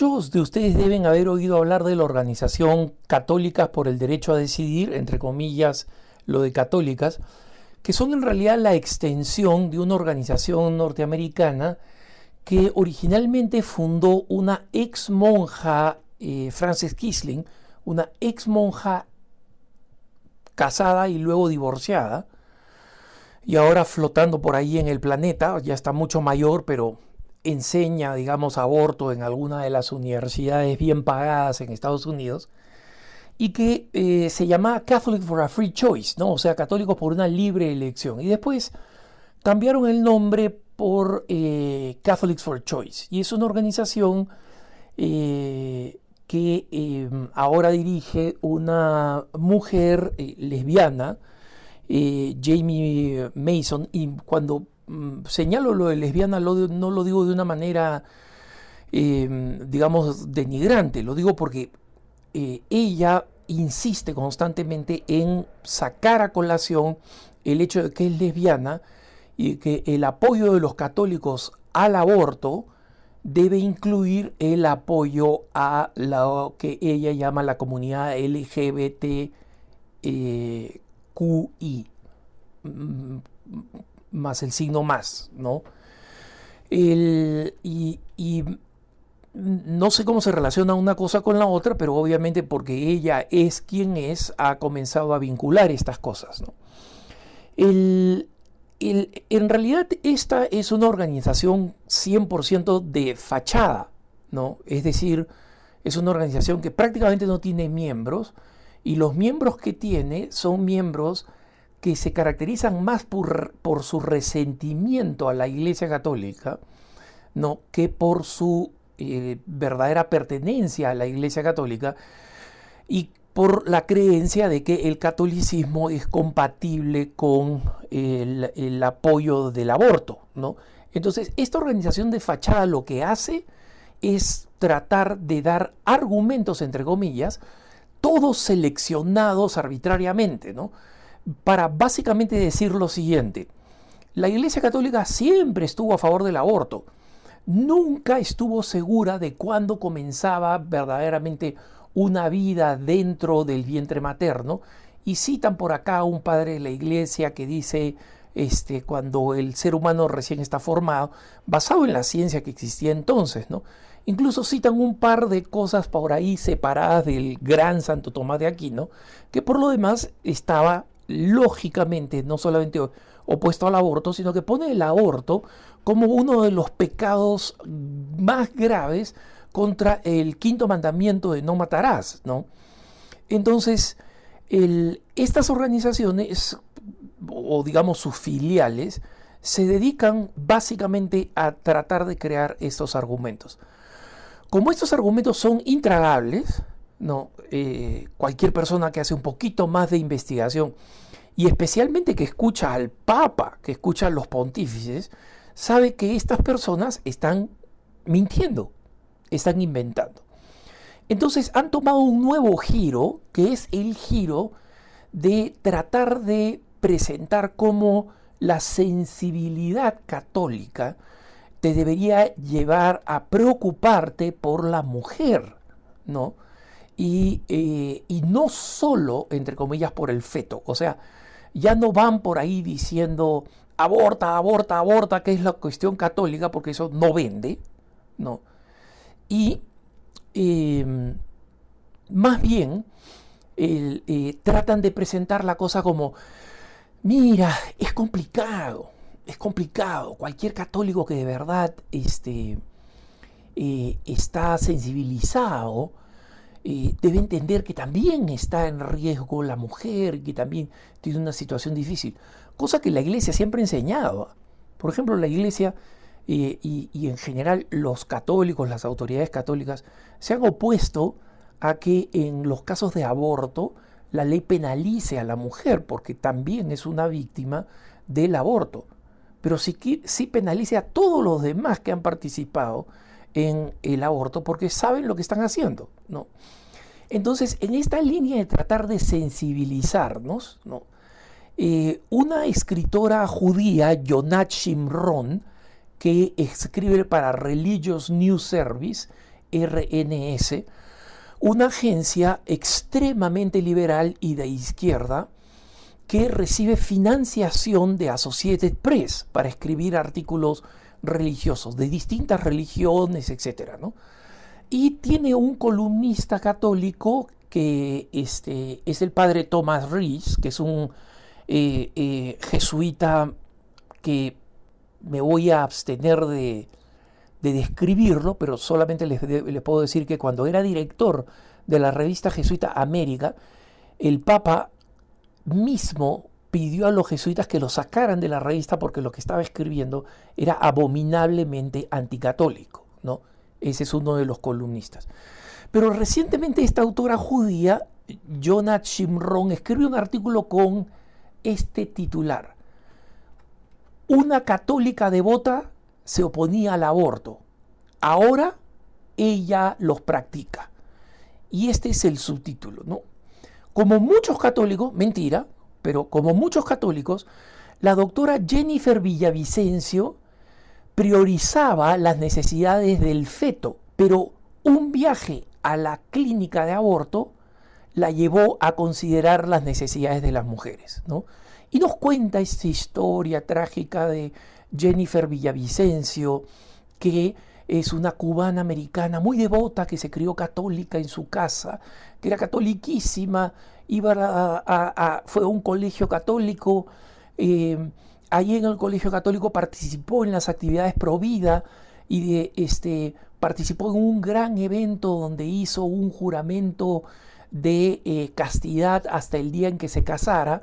Muchos de ustedes deben haber oído hablar de la organización Católicas por el Derecho a Decidir, entre comillas, lo de católicas, que son en realidad la extensión de una organización norteamericana que originalmente fundó una ex monja, Frances Kissling, una ex monja casada y luego divorciada, y ahora flotando por ahí en el planeta, ya está mucho mayor, pero enseña, digamos, aborto en alguna de las universidades bien pagadas en Estados Unidos, y que se llamaba Catholic for a Free Choice, ¿no? O sea, católicos por una libre elección. Y después cambiaron el nombre por Catholics for Choice. Y es una organización que ahora dirige una mujer lesbiana, Jamie Mason, y cuando señalo lo de lesbiana no lo digo de una manera, digamos, denigrante, lo digo porque ella insiste constantemente en sacar a colación el hecho de que es lesbiana y que el apoyo de los católicos al aborto debe incluir el apoyo a lo que ella llama la comunidad LGBTQI, más el signo más, ¿no? Y no sé cómo se relaciona una cosa con la otra, pero obviamente porque ella es quien es, ha comenzado a vincular estas cosas, ¿no? En realidad esta es una organización 100% de fachada, ¿no? Es decir, es una organización que prácticamente no tiene miembros, y los miembros que tiene son miembros que se caracterizan más por su resentimiento a la Iglesia Católica, ¿no?, que por su verdadera pertenencia a la Iglesia Católica, y por la creencia de que el catolicismo es compatible con el apoyo del aborto, ¿no? Entonces, esta organización de fachada lo que hace es tratar de dar argumentos, entre comillas, todos seleccionados arbitrariamente, ¿no?, para básicamente decir lo siguiente: la Iglesia Católica siempre estuvo a favor del aborto, nunca estuvo segura de cuándo comenzaba verdaderamente una vida dentro del vientre materno, y citan por acá a un padre de la Iglesia que dice, cuando el ser humano recién está formado, basado en la ciencia que existía entonces, ¿no? Incluso citan un par de cosas por ahí separadas del gran Santo Tomás de Aquino, que por lo demás estaba lógicamente no solamente opuesto al aborto, sino que pone el aborto como uno de los pecados más graves contra el quinto mandamiento de no matarás, ¿no? Entonces, estas organizaciones, o digamos sus filiales, se dedican básicamente a tratar de crear estos argumentos. Como estos argumentos son intragables, ¿no?, cualquier persona que hace un poquito más de investigación, y especialmente que escucha al Papa, que escucha a los pontífices, sabe que estas personas están mintiendo, están inventando. Entonces han tomado un nuevo giro, que es el giro de tratar de presentar cómo la sensibilidad católica te debería llevar a preocuparte por la mujer, ¿no? Y no solo, entre comillas, por el feto. O sea, ya no van por ahí diciendo aborta, aborta, aborta, que es la cuestión católica, porque eso no vende, ¿no? Y más bien tratan de presentar la cosa como, mira, es complicado, cualquier católico que de verdad está sensibilizado debe entender que también está en riesgo la mujer, que también tiene una situación difícil, cosa que la Iglesia siempre ha enseñado. Por ejemplo, la Iglesia y en general los católicos, las autoridades católicas, se han opuesto a que en los casos de aborto la ley penalice a la mujer, porque también es una víctima del aborto, pero sí penalice a todos los demás que han participado en el aborto, porque saben lo que están haciendo, ¿no? Entonces, en esta línea de tratar de sensibilizarnos, ¿no?, una escritora judía, Yonat Shimron, que escribe para Religious News Service, RNS, una agencia extremadamente liberal y de izquierda que recibe financiación de Associated Press para escribir artículos religiosos de distintas religiones, etc., ¿no? Y tiene un columnista católico que es el padre Thomas Rees, que es un jesuita que me voy a abstener de describirlo, pero solamente les puedo decir que cuando era director de la revista jesuita América, el Papa mismo pidió a los jesuitas que lo sacaran de la revista porque lo que estaba escribiendo era abominablemente anticatólico, ¿no? Ese es uno de los columnistas. Pero recientemente esta autora judía, Jonah Shimron, escribió un artículo con este titular: una católica devota se oponía al aborto. Ahora ella los practica. Y este es el subtítulo, ¿no? Como muchos católicos, mentira, pero como muchos católicos, la doctora Jennifer Villavicencio priorizaba las necesidades del feto, pero un viaje a la clínica de aborto la llevó a considerar las necesidades de las mujeres, ¿no? Y nos cuenta esta historia trágica de Jennifer Villavicencio, que es una cubana americana muy devota, que se crió católica en su casa, que era catoliquísima, fue a un colegio católico, allí en el colegio católico participó en las actividades pro vida y participó en un gran evento donde hizo un juramento de castidad hasta el día en que se casara.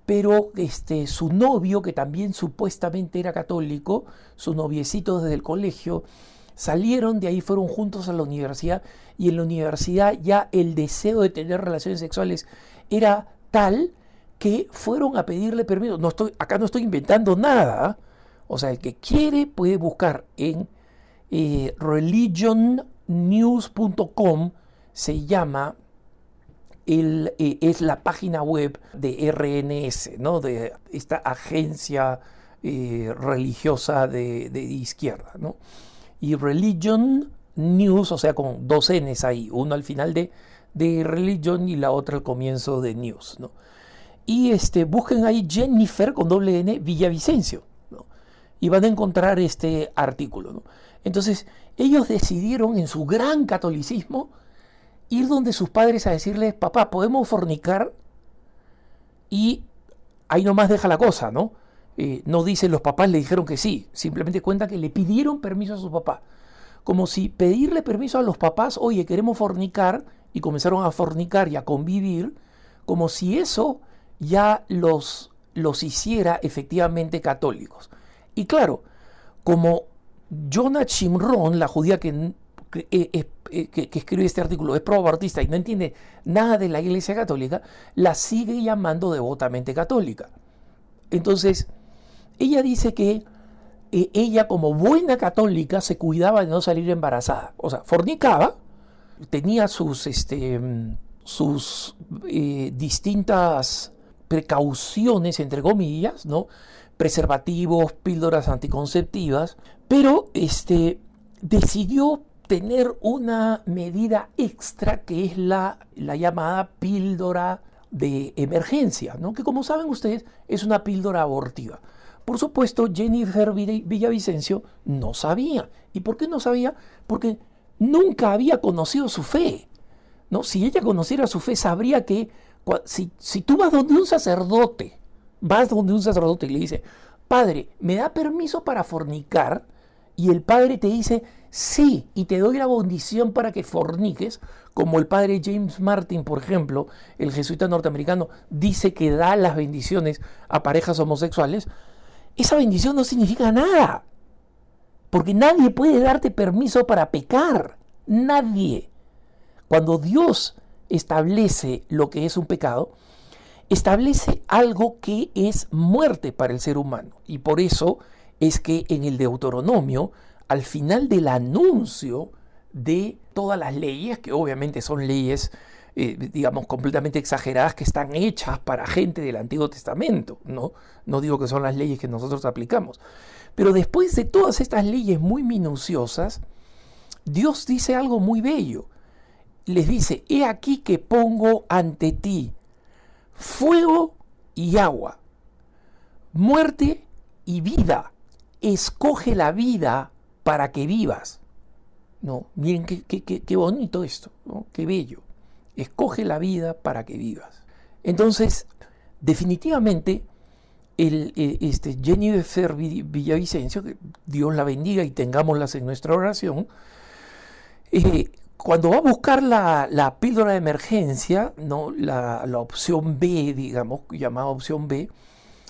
Pero su novio, que también supuestamente era católico, su noviecito desde el colegio, salieron de ahí, fueron juntos a la universidad, y en la universidad ya el deseo de tener relaciones sexuales era tal que fueron a pedirle permiso. Acá no estoy inventando nada, ¿eh? O sea, el que quiere puede buscar en religionnews.com, se llama, es la página web de RNS, ¿no? De esta agencia religiosa de izquierda, ¿no? Y Religion News, o sea, con dos N's ahí, uno al final de Religion y la otra al comienzo de News, ¿no? Y busquen ahí Jennifer con doble N Villavicencio, ¿no? Y van a encontrar este artículo, ¿no? Entonces, ellos decidieron en su gran catolicismo ir donde sus padres a decirles: papá, ¿podemos fornicar? Y ahí nomás deja la cosa, ¿no? No dice los papás le dijeron que sí, simplemente cuenta que le pidieron permiso a su papá. Como si pedirle permiso a los papás, oye, queremos fornicar, y comenzaron a fornicar y a convivir, como si eso ya los hiciera efectivamente católicos. Y claro, como Jonah Shimron, la judía que escribe este artículo, es pro-abortista y no entiende nada de la Iglesia Católica, la sigue llamando devotamente católica. Entonces, ella dice que ella, como buena católica, se cuidaba de no salir embarazada. O sea, fornicaba, tenía sus distintas precauciones, entre comillas, ¿no? Preservativos, píldoras anticonceptivas, pero decidió tener una medida extra, que es la llamada píldora de emergencia, ¿no? Que, como saben ustedes, es una píldora abortiva. Por supuesto, Jennifer Villavicencio no sabía. ¿Y por qué no sabía? Porque nunca había conocido su fe, ¿no? Si ella conociera su fe, sabría que si tú vas donde un sacerdote y le dices: padre, ¿me da permiso para fornicar? Y el padre te dice: sí, y te doy la bendición para que forniques, como el padre James Martin, por ejemplo, el jesuita norteamericano, dice que da las bendiciones a parejas homosexuales, esa bendición no significa nada, porque nadie puede darte permiso para pecar, nadie. Cuando Dios establece lo que es un pecado, establece algo que es muerte para el ser humano, y por eso es que en el Deuteronomio, al final del anuncio de todas las leyes, que obviamente son leyes, digamos, completamente exageradas, que están hechas para gente del Antiguo Testamento, ¿no? No digo que son las leyes que nosotros aplicamos, pero después de todas estas leyes muy minuciosas, Dios dice algo muy bello. Les dice, he aquí que pongo ante ti fuego y agua, muerte y vida. Escoge la vida para que vivas. No, miren qué bonito esto, ¿no? Qué bello. Escoge la vida para que vivas. Entonces, definitivamente, Jennifer Villavicencio, que Dios la bendiga y tengámoslas en nuestra oración, cuando va a buscar la píldora de emergencia, ¿no? la opción B, digamos, llamada opción B,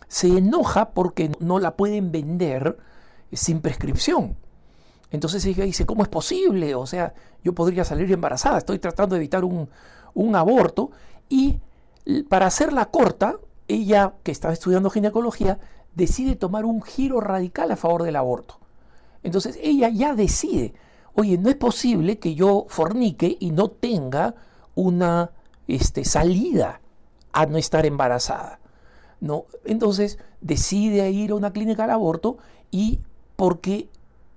se enoja porque no la pueden vender sin prescripción. Entonces ella dice, ¿cómo es posible? O sea, yo podría salir embarazada, estoy tratando de evitar un aborto. Y para hacerla corta, ella, que estaba estudiando ginecología, decide tomar un giro radical a favor del aborto. Entonces ella ya decide, oye, no es posible que yo fornique y no tenga una salida a no estar embarazada, ¿no? Entonces decide ir a una clínica al aborto, y porque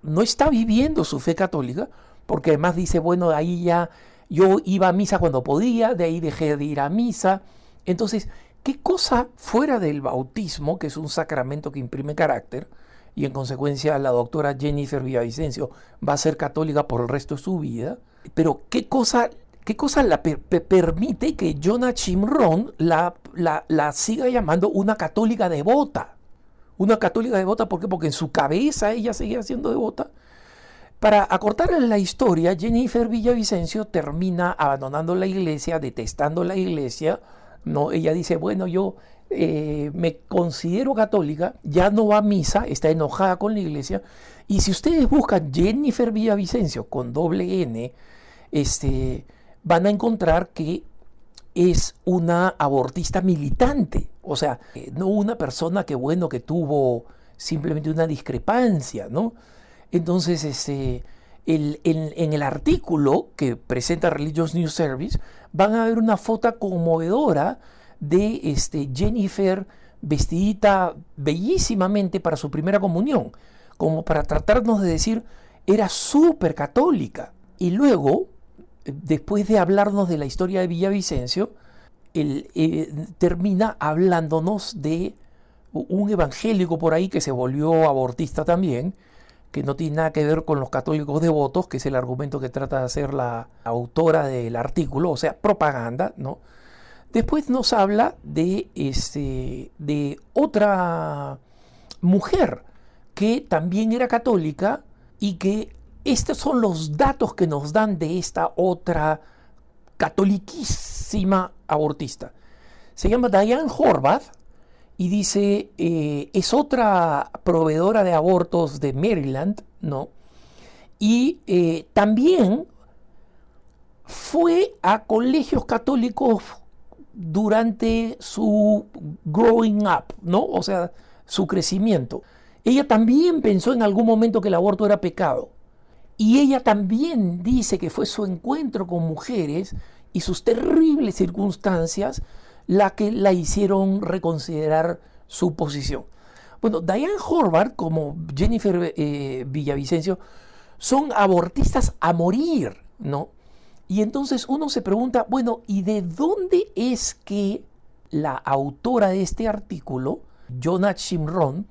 no está viviendo su fe católica, porque además dice, bueno, ahí ya yo iba a misa cuando podía, de ahí dejé de ir a misa. Entonces, ¿qué cosa fuera del bautismo, que es un sacramento que imprime carácter, y en consecuencia la doctora Jennifer Villavicencio va a ser católica por el resto de su vida? Pero ¿qué cosa la permite que Jonah Chimron la siga llamando una católica devota? Una católica devota, ¿por qué? Porque en su cabeza ella seguía siendo devota. Para acortar la historia, Jennifer Villavicencio termina abandonando la iglesia, detestando la iglesia, ¿no? Ella dice, bueno, yo me considero católica, ya no va a misa, está enojada con la iglesia. Y si ustedes buscan Jennifer Villavicencio con doble N, van a encontrar que es una abortista militante, o sea, no una persona que, bueno, que tuvo simplemente una discrepancia, ¿no? Entonces, en el artículo que presenta Religious News Service, van a ver una foto conmovedora de Jennifer vestidita bellísimamente para su primera comunión, como para tratarnos de decir, era súper católica. Y luego, después de hablarnos de la historia de Villavicencio, termina hablándonos de un evangélico por ahí que se volvió abortista también, que no tiene nada que ver con los católicos devotos, que es el argumento que trata de hacer la autora del artículo, o sea, propaganda, ¿no? Después nos habla de otra mujer que también era católica, y que estos son los datos que nos dan de esta otra catoliquísima abortista. Se llama Diane Horvath y dice, es otra proveedora de abortos de Maryland, ¿no? Y también fue a colegios católicos durante su growing up, ¿no? O sea, su crecimiento. Ella también pensó en algún momento que el aborto era pecado. Y ella también dice que fue su encuentro con mujeres y sus terribles circunstancias la que la hicieron reconsiderar su posición. Bueno, Diane Horvath como Jennifer Villavicencio son abortistas a morir, ¿no? Y entonces uno se pregunta, bueno, ¿y de dónde es que la autora de este artículo, Jonah Chimron,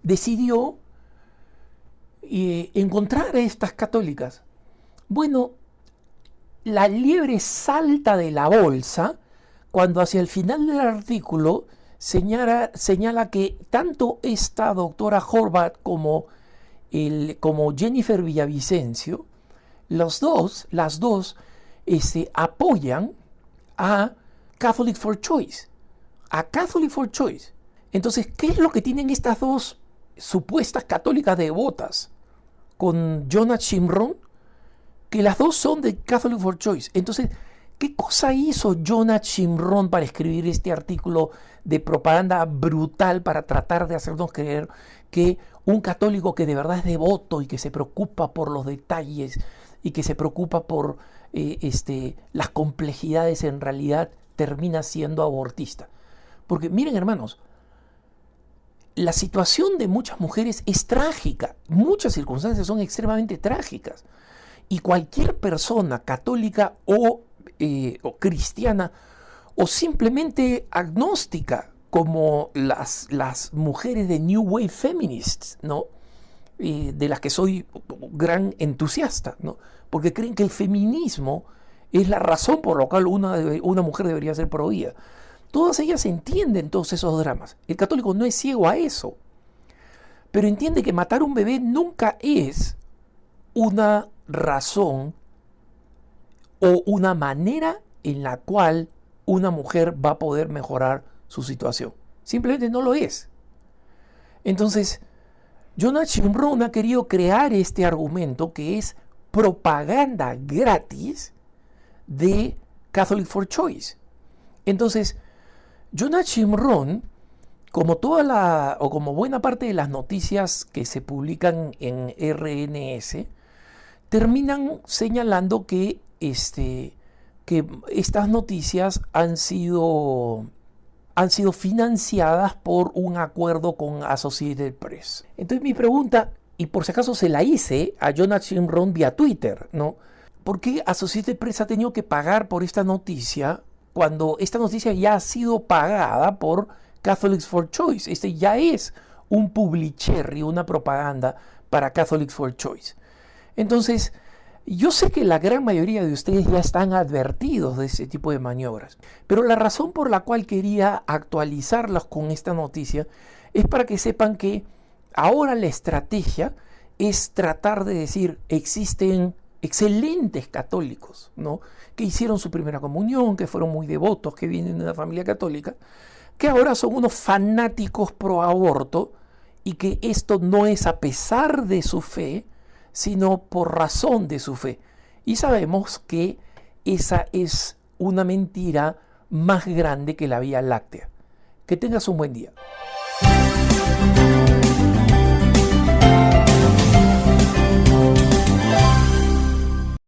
decidió encontrar a estas católicas? Bueno, la liebre salta de la bolsa cuando hacia el final del artículo señala que tanto esta doctora Horvath como Jennifer Villavicencio, las dos apoyan a Catholic for Choice. A Catholic for Choice. Entonces, ¿qué es lo que tienen estas dos supuestas católicas devotas con Jonah Chimron? Que las dos son de Catholic for Choice. Entonces, ¿qué cosa hizo Jonah Chimron para escribir este artículo de propaganda brutal para tratar de hacernos creer que un católico que de verdad es devoto y que se preocupa por los detalles y que se preocupa por las complejidades, en realidad termina siendo abortista? Porque miren, hermanos, la situación de muchas mujeres es trágica, muchas circunstancias son extremadamente trágicas. Y cualquier persona católica o cristiana o simplemente agnóstica, como las mujeres de New Wave Feminists, ¿no? De las que soy gran entusiasta, ¿no? Porque creen que el feminismo es la razón por la cual una mujer debería ser prohibida. Todas ellas entienden todos esos dramas. El católico no es ciego a eso, pero entiende que matar un bebé nunca es una razón o una manera en la cual una mujer va a poder mejorar su situación. Simplemente no lo es. Entonces, Jonah Shimron ha querido crear este argumento que es propaganda gratis de Catholic for Choice. Entonces, Jonah Shimron, como como buena parte de las noticias que se publican en RNS, terminan señalando que estas noticias han sido financiadas por un acuerdo con Associated Press. Entonces mi pregunta, y por si acaso se la hice a Jonah Shimron vía Twitter, ¿no? ¿Por qué Associated Press ha tenido que pagar por esta noticia cuando esta noticia ya ha sido pagada por Catholics for Choice? Este ya es un publicherry, una propaganda para Catholics for Choice. Entonces, yo sé que la gran mayoría de ustedes ya están advertidos de ese tipo de maniobras, pero la razón por la cual quería actualizarlas con esta noticia es para que sepan que ahora la estrategia es tratar de decir, existen excelentes católicos, ¿no? Que hicieron su primera comunión, que fueron muy devotos, que vienen de una familia católica, que ahora son unos fanáticos pro aborto y que esto no es a pesar de su fe, sino por razón de su fe. Y sabemos que esa es una mentira más grande que la Vía Láctea. Que tengas un buen día.